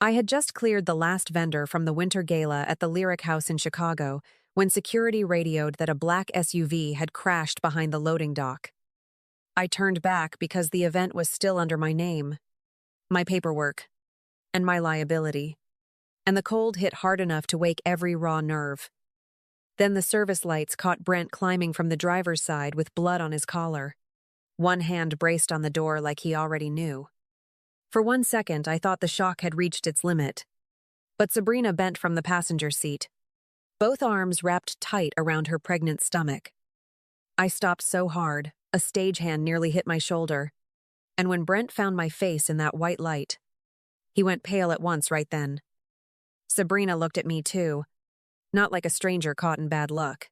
I had just cleared the last vendor from the winter gala at the Lyric House in Chicago when security radioed that a black SUV had crashed behind the loading dock. I turned back because the event was still under my name, my paperwork, and my liability, and the cold hit hard enough to wake every raw nerve. Then the service lights caught Brent climbing from the driver's side with blood on his collar. One hand braced on the door like he already knew. For 1 second, I thought the shock had reached its limit. But Sabrina bent from the passenger seat, both arms wrapped tight around her pregnant stomach. I stopped so hard, a stagehand nearly hit my shoulder. And when Brent found my face in that white light, he went pale at once right then. Sabrina looked at me too, not like a stranger caught in bad luck,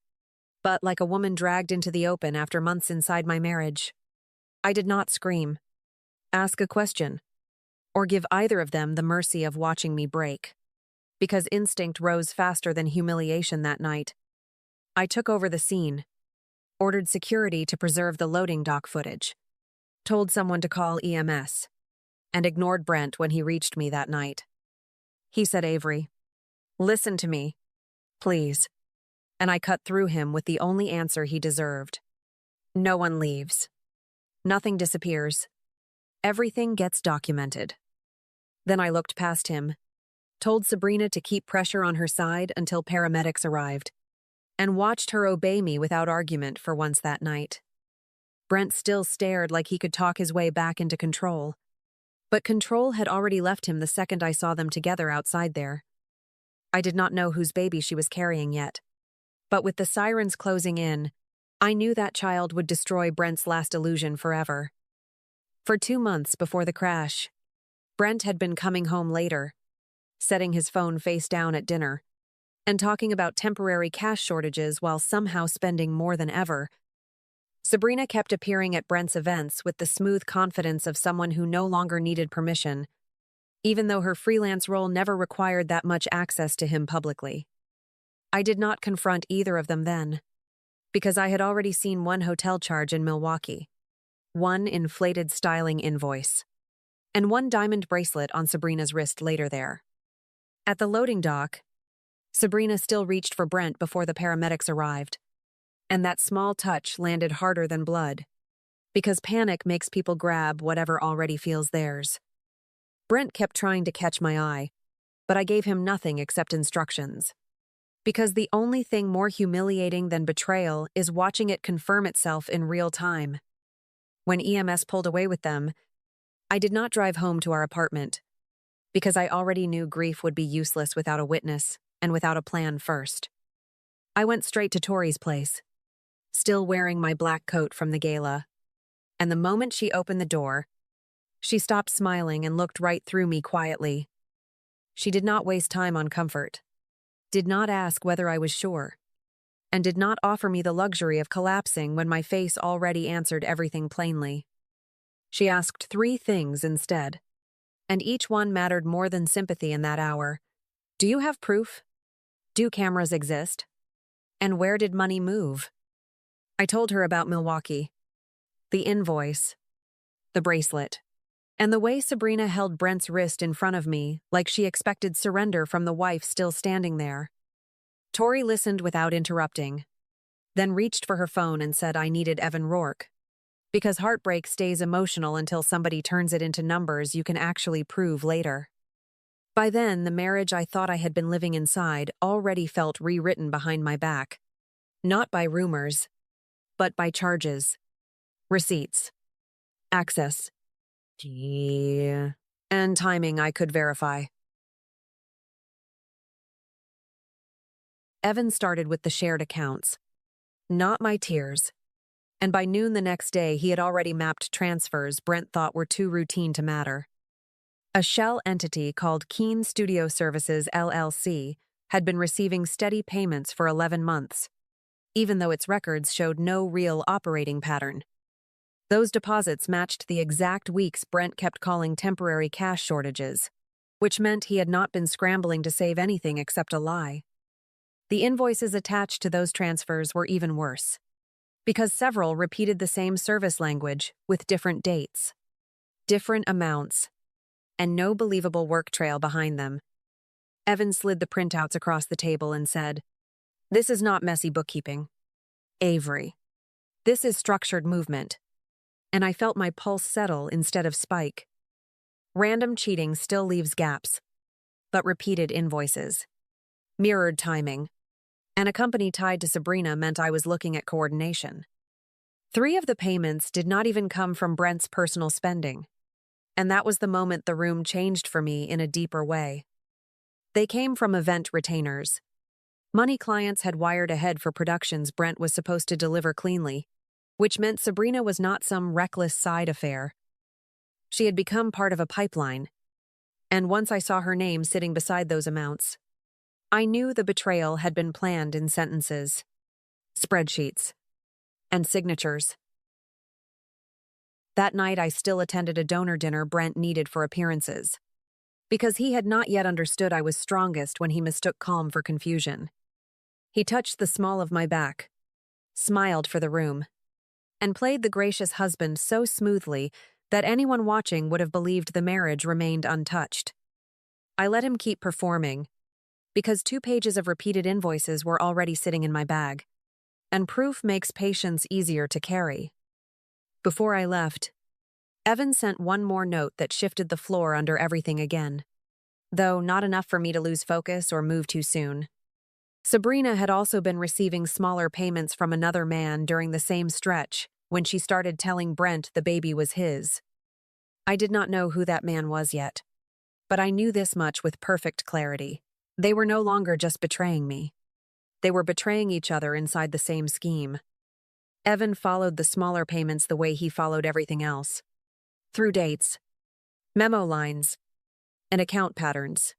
but like a woman dragged into the open after months inside my marriage. I did not scream, ask a question, or give either of them the mercy of watching me break, because instinct rose faster than humiliation that night. I took over the scene, ordered security to preserve the loading dock footage, told someone to call EMS, and ignored Brent when he reached me that night. He said, "Avery, listen to me, please." And I cut through him with the only answer he deserved. No one leaves. Nothing disappears. Everything gets documented. Then I looked past him, told Sabrina to keep pressure on her side until paramedics arrived, and watched her obey me without argument for once that night. Brent still stared like he could talk his way back into control. But control had already left him the second I saw them together outside there. I did not know whose baby she was carrying yet. But with the sirens closing in, I knew that child would destroy Brent's last illusion forever. For 2 months before the crash, Brent had been coming home later, setting his phone face down at dinner, and talking about temporary cash shortages while somehow spending more than ever. Sabrina kept appearing at Brent's events with the smooth confidence of someone who no longer needed permission, even though her freelance role never required that much access to him publicly. I did not confront either of them then, because I had already seen one hotel charge in Milwaukee, one inflated styling invoice, and one diamond bracelet on Sabrina's wrist later there. At the loading dock, Sabrina still reached for Brent before the paramedics arrived, and that small touch landed harder than blood, because panic makes people grab whatever already feels theirs. Brent kept trying to catch my eye, but I gave him nothing except instructions. Because the only thing more humiliating than betrayal is watching it confirm itself in real time. When EMS pulled away with them, I did not drive home to our apartment, because I already knew grief would be useless without a witness and without a plan first. I went straight to Tori's place, still wearing my black coat from the gala, and the moment she opened the door, she stopped smiling and looked right through me quietly. She did not waste time on comfort, did not ask whether I was sure, and did not offer me the luxury of collapsing when my face already answered everything plainly. She asked 3 things instead, and each one mattered more than sympathy in that hour. Do you have proof? Do cameras exist? And where did money move? I told her about Milwaukee, the invoice, the bracelet, and the way Sabrina held Brent's wrist in front of me like she expected surrender from the wife still standing there. Tori listened without interrupting, then reached for her phone and said I needed Evan Rourke, because heartbreak stays emotional until somebody turns it into numbers you can actually prove later. By then, the marriage I thought I had been living inside already felt rewritten behind my back, not by rumors, but by charges, receipts, access, and timing I could verify. Evan started with the shared accounts, not my tears, and by noon the next day he had already mapped transfers Brent thought were too routine to matter. A shell entity called Keen Studio Services LLC had been receiving steady payments for 11 months, even though its records showed no real operating pattern. Those deposits matched the exact weeks Brent kept calling temporary cash shortages, which meant he had not been scrambling to save anything except a lie. The invoices attached to those transfers were even worse, because several repeated the same service language with different dates, different amounts, and no believable work trail behind them. Evan slid the printouts across the table and said, "This is not messy bookkeeping, Avery. This is structured movement." And I felt my pulse settle instead of spike. Random cheating still leaves gaps, but repeated invoices, mirrored timing, and a company tied to Sabrina meant I was looking at coordination. 3 of the payments did not even come from Brent's personal spending, and that was the moment the room changed for me in a deeper way. They came from event retainers. Money clients had wired ahead for productions Brent was supposed to deliver cleanly, which meant Sabrina was not some reckless side affair. She had become part of a pipeline, and once I saw her name sitting beside those amounts, I knew the betrayal had been planned in sentences, spreadsheets, and signatures. That night I still attended a donor dinner Brent needed for appearances, because he had not yet understood I was strongest when he mistook calm for confusion. He touched the small of my back, smiled for the room, and played the gracious husband so smoothly that anyone watching would have believed the marriage remained untouched. I let him keep performing, because 2 pages of repeated invoices were already sitting in my bag, and proof makes patience easier to carry. Before I left, Evan sent one more note that shifted the floor under everything again, though not enough for me to lose focus or move too soon. Sabrina had also been receiving smaller payments from another man during the same stretch when she started telling Brent the baby was his. I did not know who that man was yet, but I knew this much with perfect clarity. They were no longer just betraying me. They were betraying each other inside the same scheme. Evan followed the smaller payments the way he followed everything else, through dates, memo lines, and account patterns,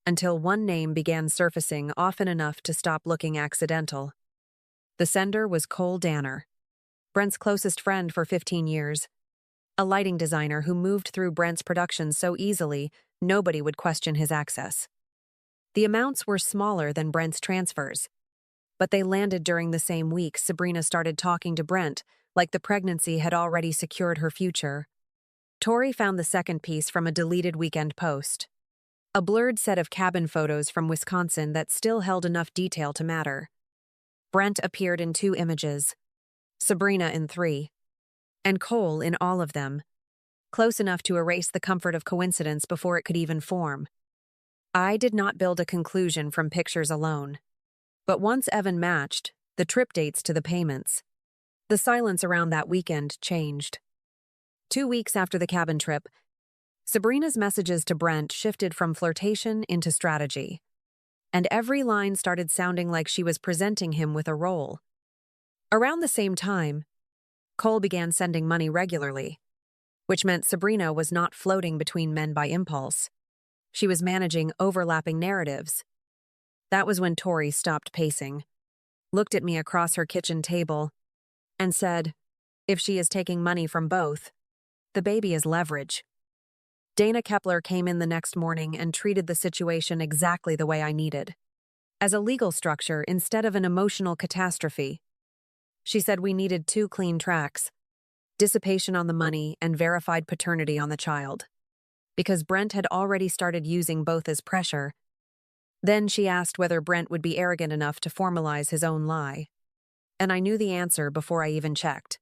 until one name began surfacing often enough to stop looking accidental. The sender was Cole Danner, Brent's closest friend for 15 years, a lighting designer who moved through Brent's productions so easily nobody would question his access. The amounts were smaller than Brent's transfers, but they landed during the same week Sabrina started talking to Brent like the pregnancy had already secured her future. Tori found the second piece from a deleted weekend post, a blurred set of cabin photos from Wisconsin that still held enough detail to matter. Brent appeared in 2 images, Sabrina in 3, and Cole in all of them, close enough to erase the comfort of coincidence before it could even form. I did not build a conclusion from pictures alone. But once Evan matched the trip dates to the payments, the silence around that weekend changed. 2 weeks after the cabin trip, Sabrina's messages to Brent shifted from flirtation into strategy, and every line started sounding like she was presenting him with a role. Around the same time, Cole began sending money regularly, which meant Sabrina was not floating between men by impulse. She was managing overlapping narratives. That was when Tori stopped pacing, looked at me across her kitchen table, and said, "If she is taking money from both, the baby is leverage." Dana Kepler came in the next morning and treated the situation exactly the way I needed, as a legal structure instead of an emotional catastrophe. She said we needed 2 clean tracks, dissipation on the money and verified paternity on the child, because Brent had already started using both as pressure. Then she asked whether Brent would be arrogant enough to formalize his own lie, and I knew the answer before I even checked.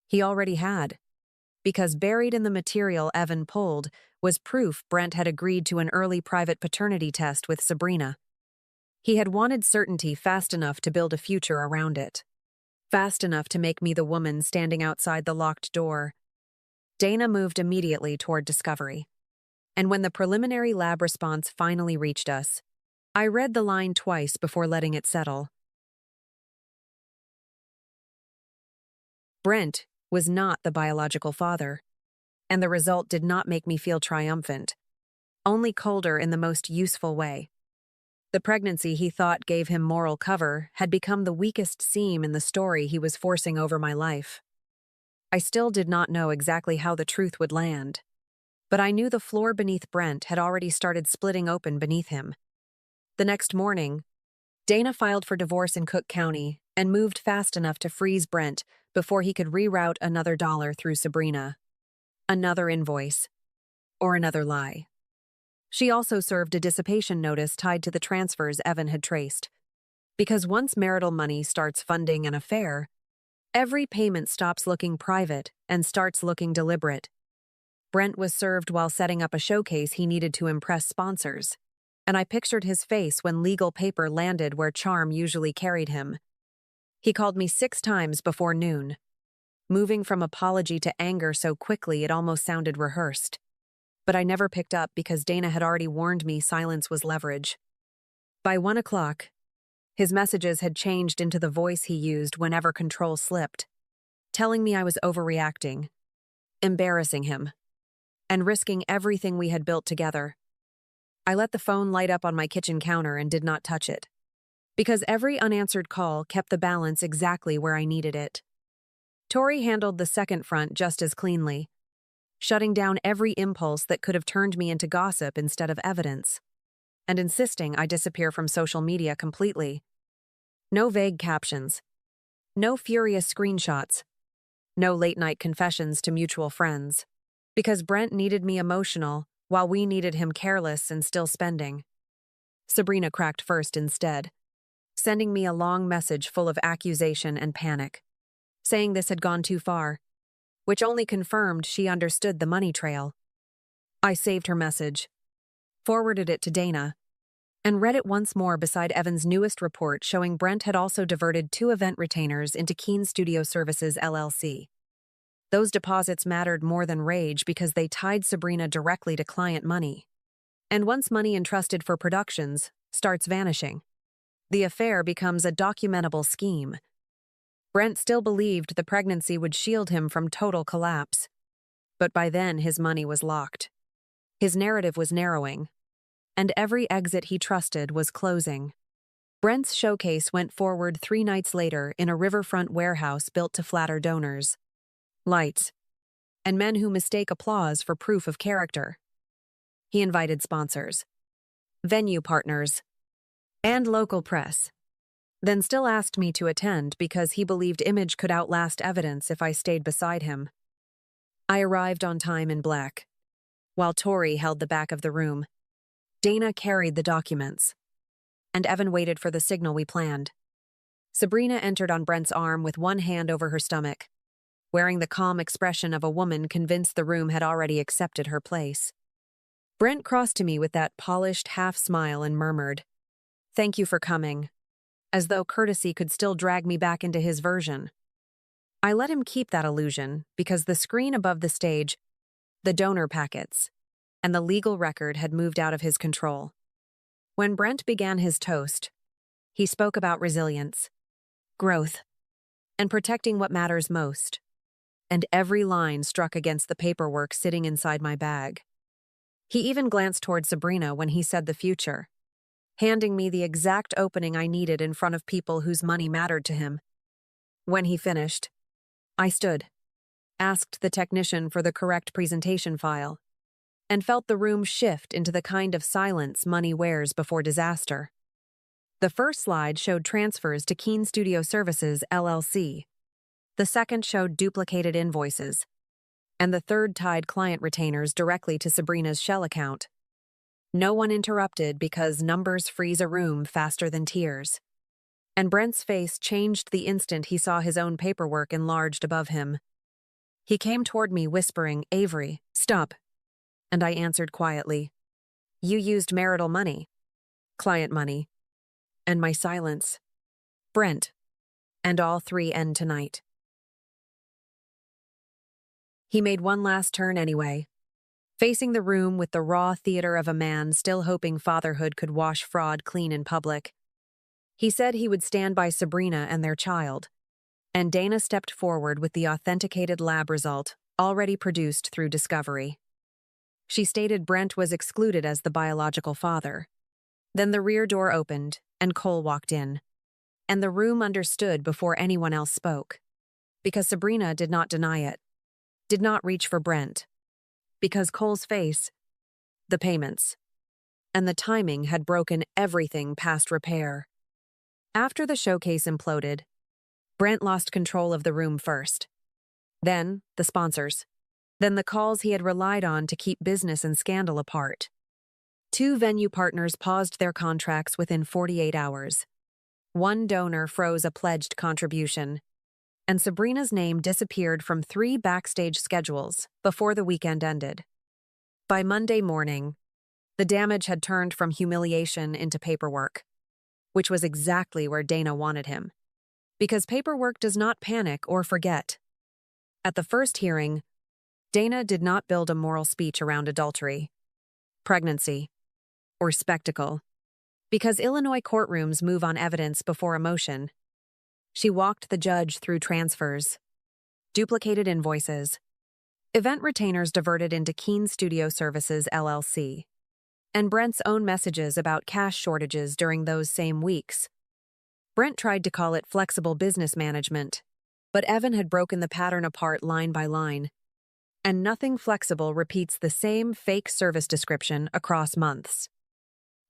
He already had, because buried in the material Evan pulled was proof Brent had agreed to an early private paternity test with Sabrina. He had wanted certainty fast enough to build a future around it, fast enough to make me the woman standing outside the locked door. Dana moved immediately toward discovery, and when the preliminary lab response finally reached us, I read the line twice before letting it settle. Brent was not the biological father, and the result did not make me feel triumphant, only colder in the most useful way. The pregnancy he thought gave him moral cover had become the weakest seam in the story he was forcing over my life. I still did not know exactly how the truth would land, but I knew the floor beneath Brent had already started splitting open beneath him. The next morning, Dana filed for divorce in Cook County and moved fast enough to freeze Brent before he could reroute another dollar through Sabrina. Another invoice. or another lie. She also served a dissipation notice tied to the transfers Evan had traced. Because once marital money starts funding an affair, every payment stops looking private and starts looking deliberate. Brent was served while setting up a showcase he needed to impress sponsors, and I pictured his face when legal paper landed where charm usually carried him. He called me 6 times before noon, moving from apology to anger so quickly it almost sounded rehearsed. But I never picked up because Dana had already warned me silence was leverage. By 1 o'clock, his messages had changed into the voice he used whenever control slipped, telling me I was overreacting, embarrassing him, and risking everything we had built together. I let the phone light up on my kitchen counter and did not touch it, because every unanswered call kept the balance exactly where I needed it. Tori handled the second front just as cleanly, shutting down every impulse that could have turned me into gossip instead of evidence, and insisting I disappear from social media completely. No vague captions, no furious screenshots, no late-night confessions to mutual friends, because Brent needed me emotional while we needed him careless and still spending. Sabrina cracked first instead, sending me a long message full of accusation and panic, saying this had gone too far, which only confirmed she understood the money trail. I saved her message, forwarded it to Dana, and read it once more beside Evan's newest report showing Brent had also diverted 2 event retainers into Keen Studio Services LLC. Those deposits mattered more than rage because they tied Sabrina directly to client money. And once money entrusted for productions starts vanishing, the affair becomes a documentable scheme. Brent still believed the pregnancy would shield him from total collapse. But by then his money was locked. His narrative was narrowing, and every exit he trusted was closing. Brent's showcase went forward 3 nights later in a riverfront warehouse built to flatter donors, lights, and men who mistake applause for proof of character. He invited sponsors, venue partners, and local press, then still asked me to attend because he believed image could outlast evidence if I stayed beside him. I arrived on time in black, while Tori held the back of the room. Dana carried the documents, and Evan waited for the signal we planned. Sabrina entered on Brent's arm with one hand over her stomach, wearing the calm expression of a woman convinced the room had already accepted her place. Brent crossed to me with that polished half-smile and murmured, "Thank you for coming," as though courtesy could still drag me back into his version. I let him keep that illusion because the screen above the stage, the donor packets, and the legal record had moved out of his control. When Brent began his toast, he spoke about resilience, growth, and protecting what matters most, and every line struck against the paperwork sitting inside my bag. He even glanced toward Sabrina when he said the future, handing me the exact opening I needed in front of people whose money mattered to him. When he finished, I stood, asked the technician for the correct presentation file, and felt the room shift into the kind of silence money wears before disaster. The first slide showed transfers to Keen Studio Services, LLC. The second showed duplicated invoices, and the third tied client retainers directly to Sabrina's shell account. No one interrupted because numbers freeze a room faster than tears. And Brent's face changed the instant he saw his own paperwork enlarged above him. He came toward me whispering, "Avery, stop." And I answered quietly, "You used marital money, client money, and my silence. Brent, and all 3 end tonight." He made one last turn anyway, facing the room with the raw theater of a man still hoping fatherhood could wash fraud clean in public. He said he would stand by Sabrina and their child, and Dana stepped forward with the authenticated lab result already produced through discovery. She stated Brent was excluded as the biological father. Then the rear door opened, and Cole walked in. And the room understood before anyone else spoke. Because Sabrina did not deny it, did not reach for Brent. Because Cole's face, the payments, and the timing had broken everything past repair. After the showcase imploded, Brent lost control of the room first. Then, the sponsors. than the calls he had relied on to keep business and scandal apart. 2 venue partners paused their contracts within 48 hours. 1 donor froze a pledged contribution, and Sabrina's name disappeared from 3 backstage schedules before the weekend ended. By Monday morning, the damage had turned from humiliation into paperwork, which was exactly where Dana wanted him. Because paperwork does not panic or forget. At the first hearing, Dana did not build a moral speech around adultery, pregnancy, or spectacle. Because Illinois courtrooms move on evidence before emotion, she walked the judge through transfers, duplicated invoices, event retainers diverted into Keen Studio Services LLC, and Brent's own messages about cash shortages during those same weeks. Brent tried to call it flexible business management, but Evan had broken the pattern apart line by line, and nothing flexible repeats the same fake service description across months.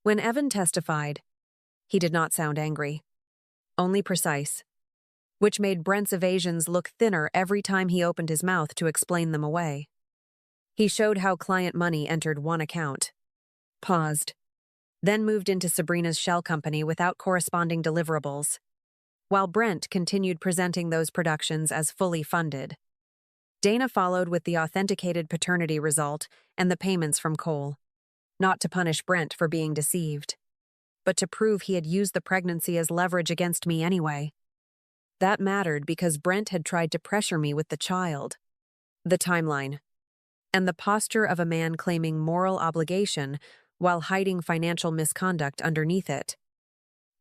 When Evan testified, he did not sound angry, only precise, which made Brent's evasions look thinner every time he opened his mouth to explain them away. He showed how client money entered one account, paused, then moved into Sabrina's shell company without corresponding deliverables, while Brent continued presenting those productions as fully funded. Dana followed with the authenticated paternity result and the payments from Cole, not to punish Brent for being deceived, but to prove he had used the pregnancy as leverage against me anyway. That mattered because Brent had tried to pressure me with the child, the timeline, and the posture of a man claiming moral obligation while hiding financial misconduct underneath it.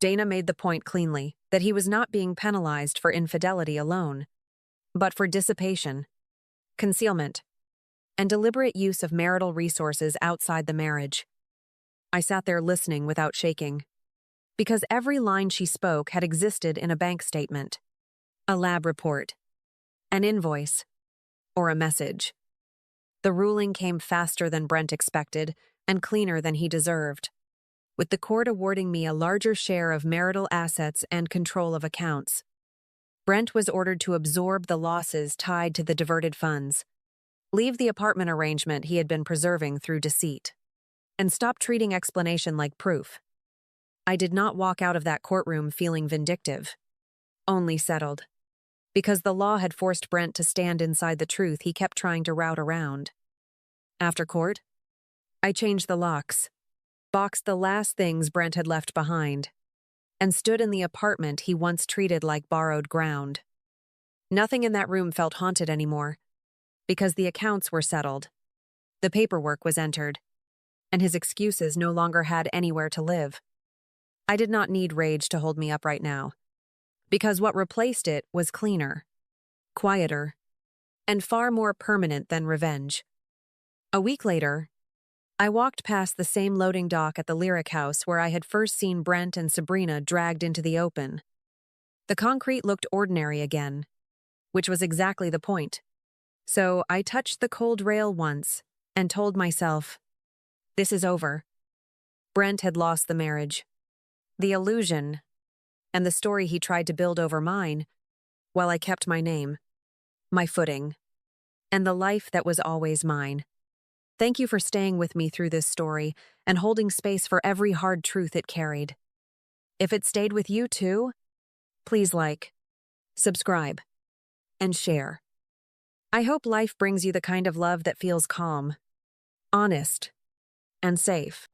Dana made the point cleanly that he was not being penalized for infidelity alone, but for dissipation, concealment, and deliberate use of marital resources outside the marriage. I sat there listening without shaking, because every line she spoke had existed in a bank statement, a lab report, an invoice, or a message. The ruling came faster than Brent expected and cleaner than he deserved, with the court awarding me a larger share of marital assets and control of accounts. Brent was ordered to absorb the losses tied to the diverted funds, leave the apartment arrangement he had been preserving through deceit, and stop treating explanation like proof. I did not walk out of that courtroom feeling vindictive, only settled, because the law had forced Brent to stand inside the truth he kept trying to route around. After court, I changed the locks, boxed the last things Brent had left behind, and stood in the apartment he once treated like borrowed ground. Nothing in that room felt haunted anymore, because the accounts were settled, the paperwork was entered, and his excuses no longer had anywhere to live. I did not need rage to hold me up right now, because what replaced it was cleaner, quieter, and far more permanent than revenge. A week later, I walked past the same loading dock at the Lyric House where I had first seen Brent and Sabrina dragged into the open. The concrete looked ordinary again, which was exactly the point. So I touched the cold rail once and told myself, this is over. Brent had lost the marriage, the illusion, and the story he tried to build over mine, while I kept my name, my footing, and the life that was always mine. Thank you for staying with me through this story and holding space for every hard truth it carried. If it stayed with you too, please like, subscribe, and share. I hope life brings you the kind of love that feels calm, honest, and safe.